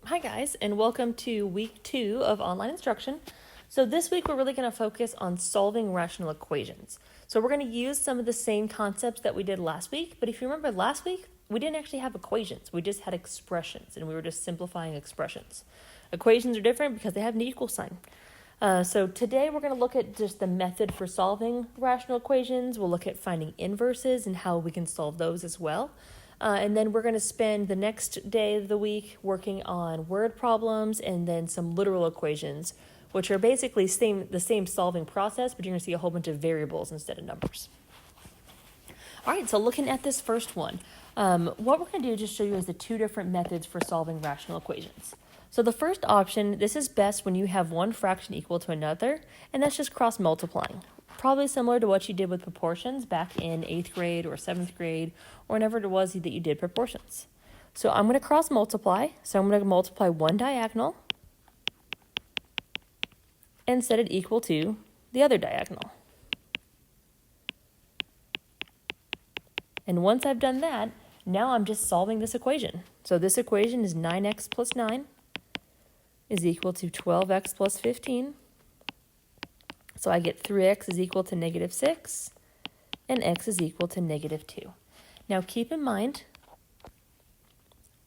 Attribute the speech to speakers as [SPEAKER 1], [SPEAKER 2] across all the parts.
[SPEAKER 1] Hi guys, and welcome to week 2 of online instruction. So this week we're really going to focus on solving rational equations. So we're going to use some of the same concepts that we did last week, but if you remember last week, we didn't actually have equations. We just had expressions, and we were just simplifying expressions. Equations are different because they have an equal sign. So today we're going to look at just the method for solving rational equations. We'll look at finding inverses and how we can solve those as well. And then we're going to spend the next day of the week working on word problems and then some literal equations, which are basically the same solving process, but you're going to see a whole bunch of variables instead of numbers. All right, so looking at this first one, what we're going to do is just show you is the two different methods for solving rational equations. So the first option, this is best when you have one fraction equal to another, and that's just cross multiplying. Probably similar to what you did with proportions back in 8th grade or 7th grade, or whenever it was that you did proportions. So I'm going to cross multiply. So I'm going to multiply one diagonal and set it equal to the other diagonal. And once I've done that, now I'm just solving this equation. So this equation is 9x plus 9 is equal to 12x plus 15. So I get 3x is equal to negative 6, and x is equal to negative 2. Now keep in mind,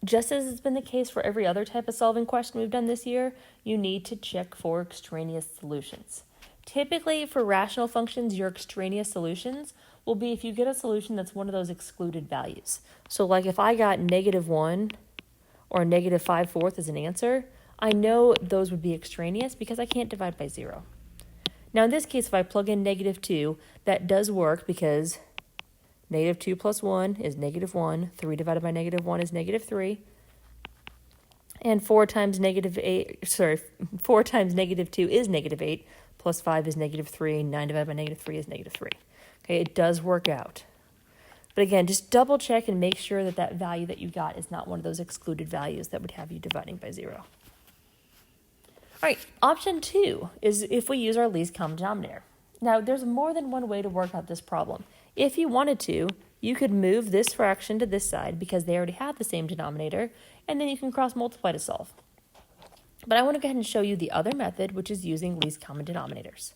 [SPEAKER 1] just as has been the case for every other type of solving question we've done this year, you need to check for extraneous solutions. Typically, for rational functions, your extraneous solutions will be if you get a solution that's one of those excluded values. So like if I got negative 1 or negative 5/4 as an answer, I know those would be extraneous because I can't divide by 0. Now in this case, if I plug in negative 2, that does work because negative 2 plus 1 is negative 1. 3 divided by negative 1 is negative 3. And 4 times negative 2 is negative 8, plus 5 is negative 3, 9 divided by negative 3 is negative 3. Okay, it does work out. But again, just double check and make sure that that value that you got is not one of those excluded values that would have you dividing by 0. All right, option 2 is if we use our least common denominator. Now, there's more than one way to work out this problem. If you wanted to, you could move this fraction to this side because they already have the same denominator, and then you can cross multiply to solve. But I want to go ahead and show you the other method, which is using least common denominators.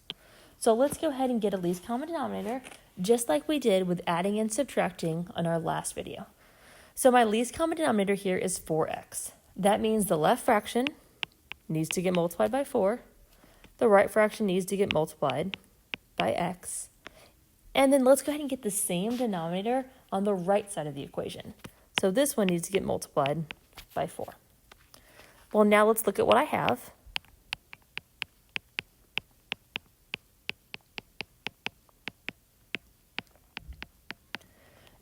[SPEAKER 1] So let's go ahead and get a least common denominator, just like we did with adding and subtracting on our last video. So my least common denominator here is 4x. That means the left fraction needs to get multiplied by 4. The right fraction needs to get multiplied by x. And then let's go ahead and get the same denominator on the right side of the equation. So this one needs to get multiplied by 4. Well, now let's look at what I have.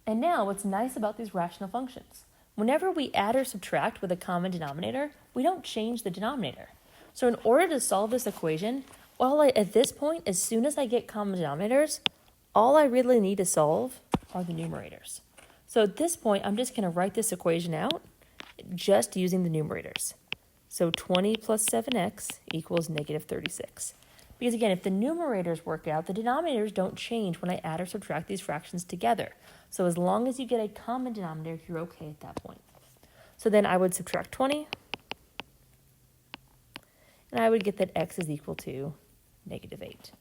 [SPEAKER 1] And now what's nice about these rational functions, whenever we add or subtract with a common denominator, we don't change the denominator. So in order to solve this equation, at this point, as soon as I get common denominators, all I really need to solve are the numerators. So at this point, I'm just going to write this equation out just using the numerators. So 20 plus 7x equals negative 36. Because again, if the numerators work out, the denominators don't change when I add or subtract these fractions together. So as long as you get a common denominator, you're okay at that point. So then I would subtract 20, and I would get that x is equal to negative 8.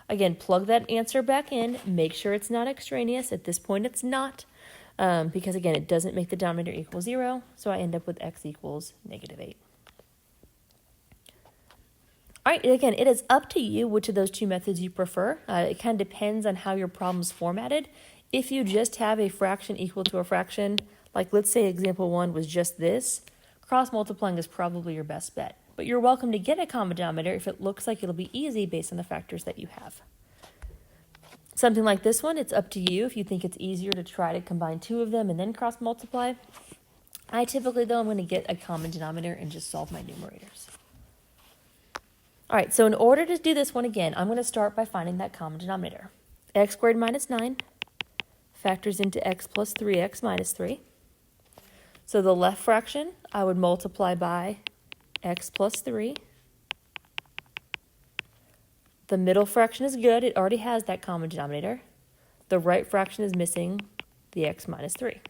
[SPEAKER 1] Again, plug that answer back in. Make sure it's not extraneous. At this point, it's not, because again, it doesn't make the denominator equal 0, so I end up with x equals negative 8. All right, again, it is up to you which of those two methods you prefer. It kind of depends on how your problem's formatted. If you just have a fraction equal to a fraction, like let's say example 1 was just this, cross multiplying is probably your best bet. But you're welcome to get a common denominator if it looks like it'll be easy based on the factors that you have. Something like this one, it's up to you if you think it's easier to try to combine two of them and then cross multiply. I typically, though, I'm going to get a common denominator and just solve my numerators. All right, so in order to do this one again, I'm going to start by finding that common denominator. X squared minus 9 factors into x plus 3x minus 3. So the left fraction, I would multiply by x plus 3. The middle fraction is good. It already has that common denominator. The right fraction is missing the x minus 3.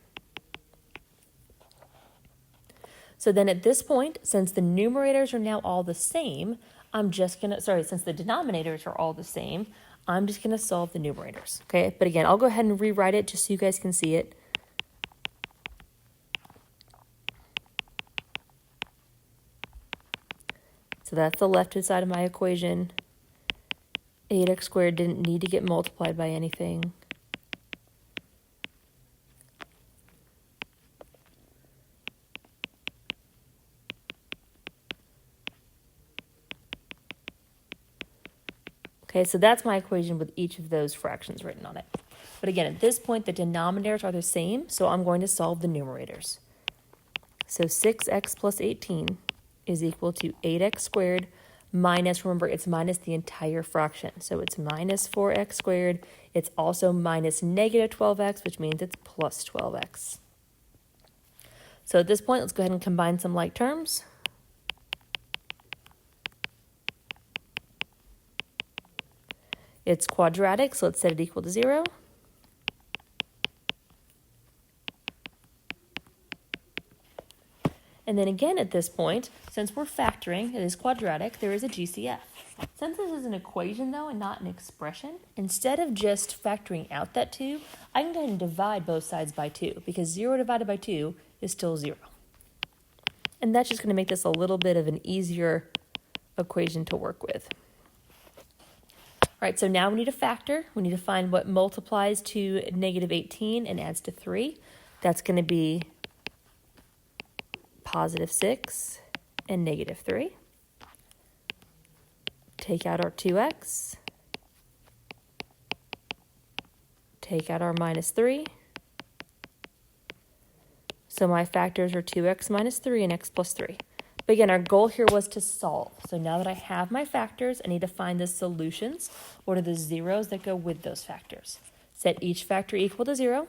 [SPEAKER 1] So then at this point, since the numerators are now all the same, since the denominators are all the same, I'm just going to solve the numerators, okay? But again, I'll go ahead and rewrite it just so you guys can see it. So that's the left-hand side of my equation. 8x squared didn't need to get multiplied by anything. Okay, so that's my equation with each of those fractions written on it. But again, at this point, the denominators are the same, so I'm going to solve the numerators. So 6x plus 18 is equal to 8x squared minus, remember, it's minus the entire fraction. So it's minus 4x squared. It's also minus negative 12x, which means it's plus 12x. So at this point, let's go ahead and combine some like terms. It's quadratic, so let's set it equal to 0. And then again at this point, since we're factoring, it is quadratic, there is a GCF. Since this is an equation though and not an expression, instead of just factoring out that 2, I can go ahead and divide both sides by 2 because 0 divided by 2 is still 0. And that's just going to make this a little bit of an easier equation to work with. All right, so now we need a factor. We need to find what multiplies to negative 18 and adds to 3. That's going to be positive 6 and negative 3. Take out our 2x. Take out our minus 3. So my factors are 2x minus 3 and x plus 3. But again, our goal here was to solve. So now that I have my factors, I need to find the solutions. What are the zeros that go with those factors? Set each factor equal to 0.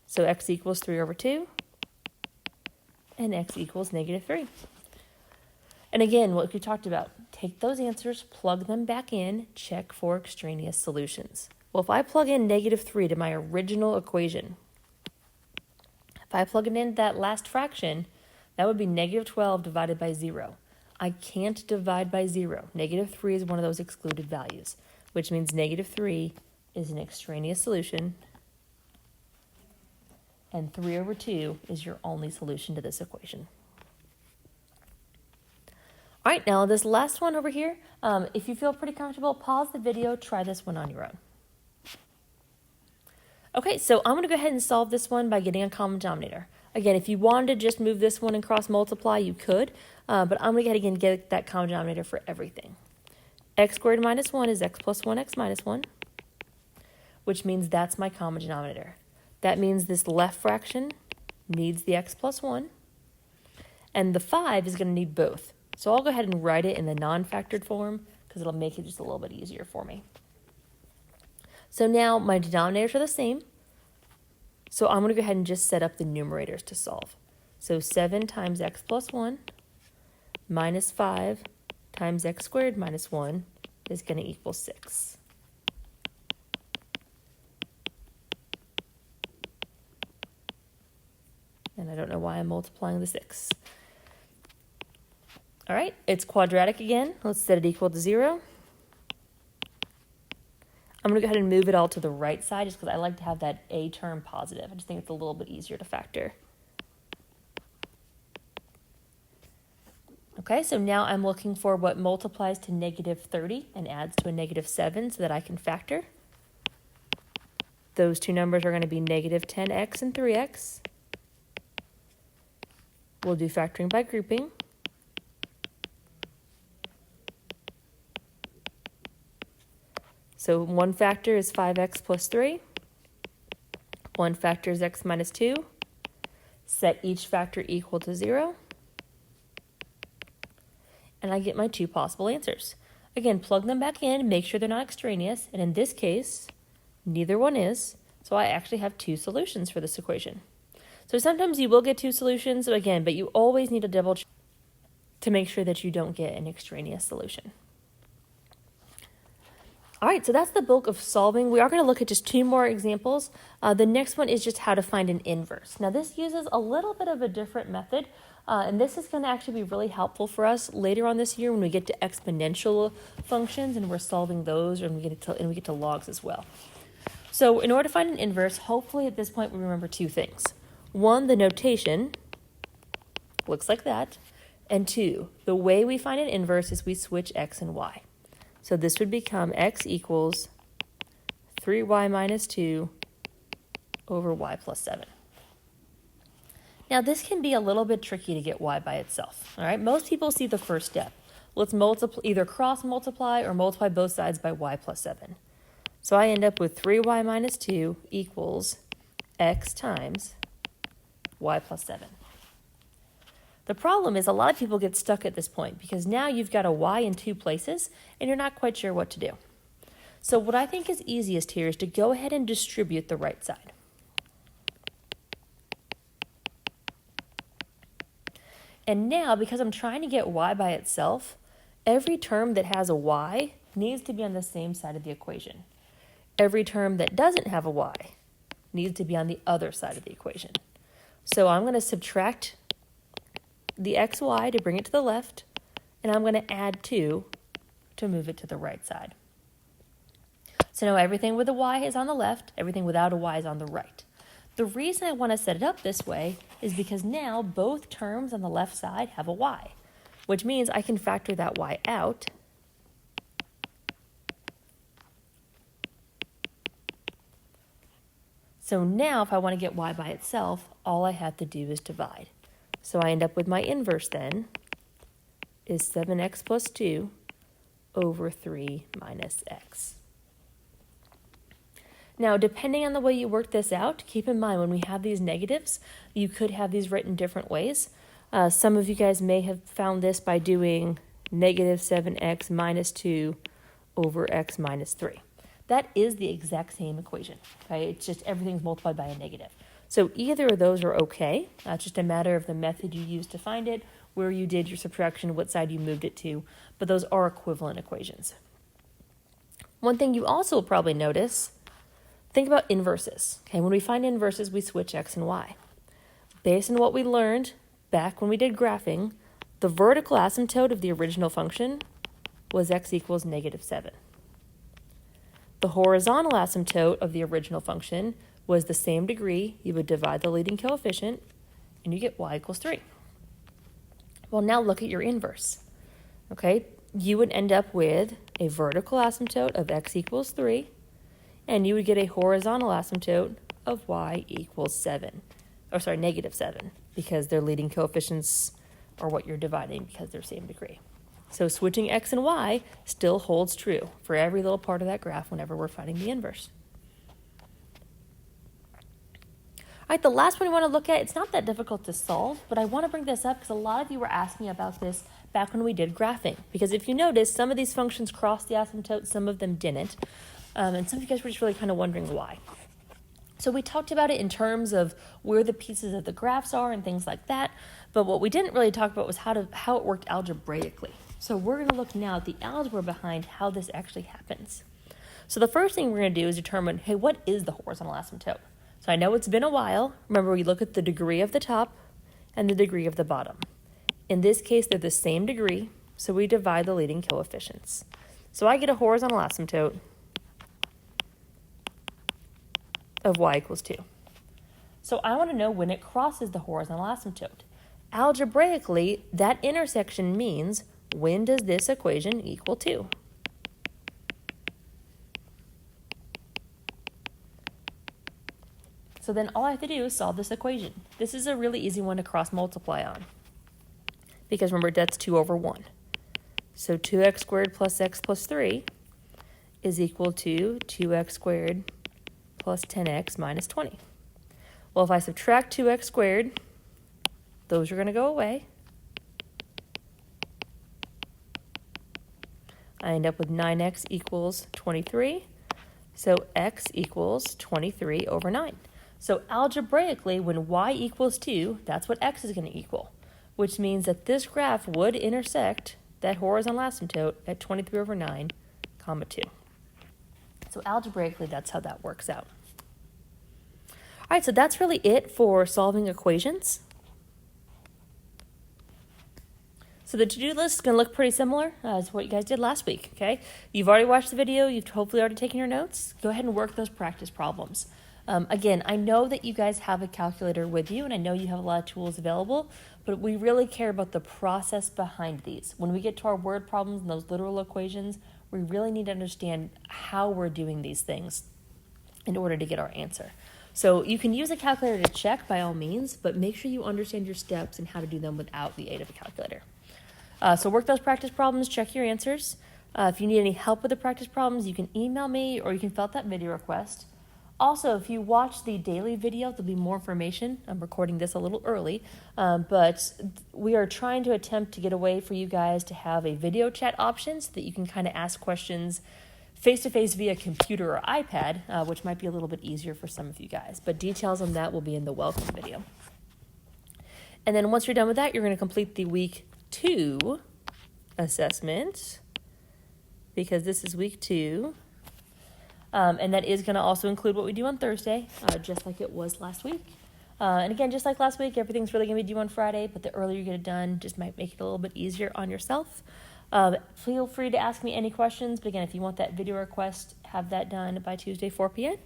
[SPEAKER 1] So x equals 3 over 2. And x equals negative 3. And again, what we talked about, take those answers, plug them back in, check for extraneous solutions. Well, if I plug in negative 3 to my original equation, if I plug it in that last fraction, that would be negative 12 divided by 0. I can't divide by 0. Negative 3 is one of those excluded values, which means negative 3 is an extraneous solution, and 3 over 2 is your only solution to this equation. All right, now this last one over here, if you feel pretty comfortable, pause the video, try this one on your own. Okay, so I'm going to go ahead and solve this one by getting a common denominator. Again, if you wanted to just move this one and cross multiply, you could, but I'm going to go ahead and get that common denominator for everything. X squared minus 1 is x plus 1x minus 1, which means that's my common denominator. That means this left fraction needs the x plus 1, and the 5 is going to need both. So I'll go ahead and write it in the non-factored form because it'll make it just a little bit easier for me. So now my denominators are the same. So I'm going to go ahead and just set up the numerators to solve. So 7 times x plus 1 minus 5 times x squared minus 1 is going to equal 6. And I don't know why I'm multiplying the 6. All right, it's quadratic again. Let's set it equal to 0. I'm going to go ahead and move it all to the right side just because I like to have that a term positive. I just think it's a little bit easier to factor. Okay, so now I'm looking for what multiplies to negative 30 and adds to a negative 7 so that I can factor. Those two numbers are going to be negative 10x and 3x. We'll do factoring by grouping. So one factor is 5x plus 3. One factor is x minus 2. Set each factor equal to 0. And I get my two possible answers. Again, plug them back in, make sure they're not extraneous. And in this case, neither one is. So I actually have two solutions for this equation. So sometimes you will get two solutions, again, but you always need to double check to make sure that you don't get an extraneous solution. All right, so that's the bulk of solving. We are going to look at just 2 more examples. The next one is just how to find an inverse. Now this uses a little bit of a different method, and this is going to actually be really helpful for us later on this year when we get to exponential functions and we're solving those, and we get to logs as well. So in order to find an inverse, hopefully at this point we remember 2 things. 1, the notation looks like that, and 2, the way we find an inverse is we switch x and y. So this would become x equals 3y minus 2 over y plus 7. Now this can be a little bit tricky to get y by itself. All right, most people see the first step. Let's either cross multiply or multiply both sides by y plus 7. So I end up with 3y minus 2 equals x times y plus 7. The problem is a lot of people get stuck at this point because now you've got a y in 2 places and you're not quite sure what to do. So what I think is easiest here is to go ahead and distribute the right side. And now, because I'm trying to get y by itself, every term that has a y needs to be on the same side of the equation. Every term that doesn't have a y needs to be on the other side of the equation. So I'm going to subtract the xy to bring it to the left, and I'm going to add 2 to move it to the right side. So now everything with a y is on the left, everything without a y is on the right. The reason I want to set it up this way is because now both terms on the left side have a y, which means I can factor that y out. So now if I want to get y by itself, all I have to do is divide. So I end up with my inverse then is 7x plus 2 over 3 minus x. Now, depending on the way you work this out, keep in mind when we have these negatives, you could have these written different ways. Some of you guys may have found this by doing negative 7x minus 2 over x minus 3. That is the exact same equation, okay? It's just everything's multiplied by a negative. So either of those are okay. It's just a matter of the method you used to find it, where you did your subtraction, what side you moved it to, but those are equivalent equations. One thing you also will probably notice, think about inverses. Okay, when we find inverses, we switch x and y. Based on what we learned back when we did graphing, the vertical asymptote of the original function was x equals negative 7. The horizontal asymptote of the original function was the same degree. You would divide the leading coefficient, and you get y equals 3. Well, now look at your inverse. Okay, you would end up with a vertical asymptote of x equals 3, and you would get a horizontal asymptote of y equals 7. Negative 7, because their leading coefficients are what you're dividing because they're same degree. So switching x and y still holds true for every little part of that graph whenever we're finding the inverse. All right, the last one we want to look at, it's not that difficult to solve, but I want to bring this up because a lot of you were asking about this back when we did graphing. Because if you notice, some of these functions crossed the asymptote, some of them didn't. And some of you guys were just really kind of wondering why. So we talked about it in terms of where the pieces of the graphs are and things like that. But what we didn't really talk about was how it worked algebraically. So we're going to look now at the algebra behind how this actually happens. So the first thing we're going to do is determine, hey, what is the horizontal asymptote? So I know it's been a while. Remember, we look at the degree of the top and the degree of the bottom. In this case, they're the same degree, so we divide the leading coefficients. So I get a horizontal asymptote of y equals 2. So I want to know when it crosses the horizontal asymptote. Algebraically, that intersection means when does this equation equal 2? So then all I have to do is solve this equation. This is a really easy one to cross multiply on. Because remember, that's 2 over 1. So 2x squared plus x plus 3 is equal to 2x squared plus 10x minus 20. Well, if I subtract 2x squared, those are going to go away. I end up with 9x equals 23. So x equals 23 over 9. So algebraically, when y equals 2, that's what x is going to equal, which means that this graph would intersect that horizontal asymptote at 23 over 9, comma 2. So algebraically, that's how that works out. All right, so that's really it for solving equations. So the to-do list is going to look pretty similar as what you guys did last week, okay? You've already watched the video. You've hopefully already taken your notes. Go ahead and work those practice problems. Again, I know that you guys have a calculator with you, and I know you have a lot of tools available, but we really care about the process behind these. When we get to our word problems and those literal equations, we really need to understand how we're doing these things in order to get our answer. So you can use a calculator to check by all means, but make sure you understand your steps and how to do them without the aid of a calculator. So work those practice problems, check your answers. If you need any help with the practice problems, you can email me or you can fill out that video request. Also, if you watch the daily video, there'll be more information. I'm recording this a little early, but we are trying to attempt to get a way for you guys to have a video chat option so that you can kind of ask questions face-to-face via computer or iPad, which might be a little bit easier for some of you guys. But details on that will be in the welcome video. And then once you're done with that, you're going to complete the week 2 assessment, because this is week 2. And that is going to also include what we do on Thursday, just like it was last week. And again, just like last week, everything's really going to be due on Friday, but the earlier you get it done just might make it a little bit easier on yourself. Feel free to ask me any questions, but again, if you want that video request, have that done by Tuesday, 4 p.m.